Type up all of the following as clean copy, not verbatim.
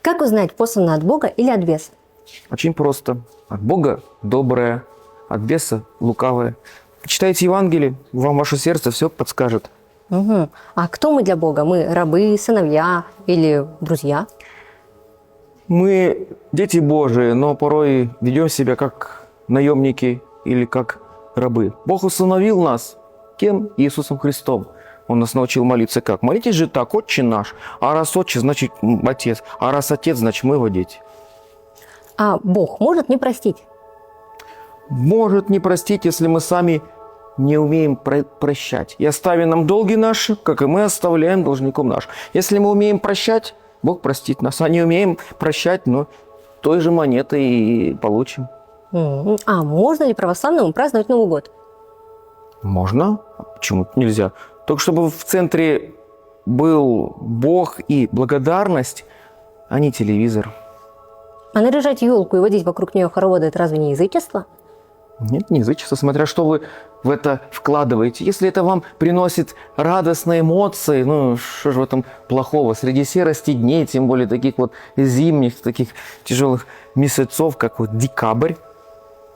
Как узнать, послано от Бога или от беса? Очень просто. От Бога доброе, от беса лукавое. Читайте Евангелие, вам ваше сердце все подскажет. Угу. А кто мы для Бога? Мы рабы, сыновья или друзья? Мы дети Божии, но порой ведем себя как наемники или как рабы. Бог усыновил нас. Кем? Иисусом Христом. Он нас научил молиться как? Молитесь же так: Отче наш. А раз Отче, значит Отец. А раз Отец, значит мы его дети. А Бог может не простить? Может не простить, если мы сами не умеем прощать. И остави нам долги наши, как и мы оставляем должником наш. Если мы умеем прощать, Бог простит нас. А не умеем прощать, но той же монетой и получим. А можно ли православному праздновать Новый год? Можно. А почему нельзя? Только чтобы в центре был Бог и благодарность, а не телевизор. А наряжать елку и водить вокруг нее хороводы – это разве не язычество? Нет, не язычество, смотря что вы в это вкладываете. Если это вам приносит радостные эмоции, ну что же в этом плохого? Среди серости дней, тем более таких вот зимних, таких тяжелых месяцев, как вот декабрь,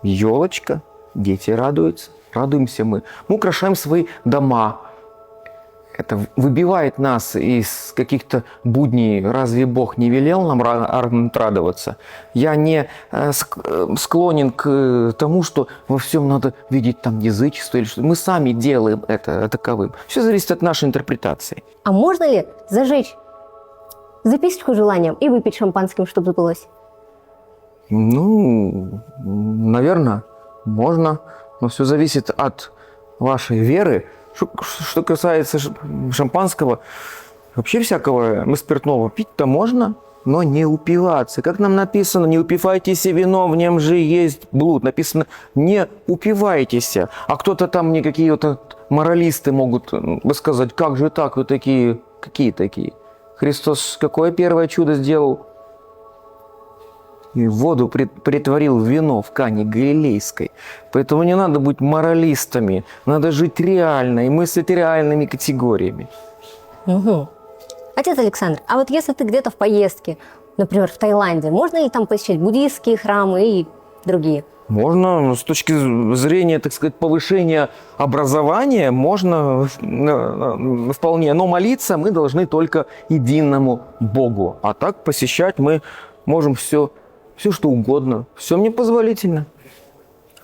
елочка, дети радуются, радуемся мы. Мы украшаем свои дома. Это выбивает нас из каких-то будней. Разве Бог не велел нам радоваться? Я не склонен к тому, что во всем надо видеть там язычество или что. Мы сами делаем это таковым. Все зависит от нашей интерпретации. А можно ли зажечь записочку желанием и выпить шампанским, чтобы сбылось? Ну, наверное, можно. Но все зависит от вашей веры. Что касается шампанского, вообще всякого спиртного пить-то можно, но не упиваться. Как нам написано, не упивайтесь вином, в нем же есть блуд. Написано, не упивайтесь. А кто-то там мне какие-то моралисты могут сказать, как же так, вы такие, какие такие? Христос какое первое чудо сделал? И воду притворил в вино в Кане Галилейской. Поэтому не надо быть моралистами. Надо жить реально и мыслить реальными категориями. Угу. Отец Александр, а вот если ты где-то в поездке, например, в Таиланде, можно ли там посещать буддийские храмы и другие? Можно, но с точки зрения, так сказать, повышения образования, можно вполне. Но молиться мы должны только единому Богу. А так посещать мы можем все что угодно. Все мне позволительно.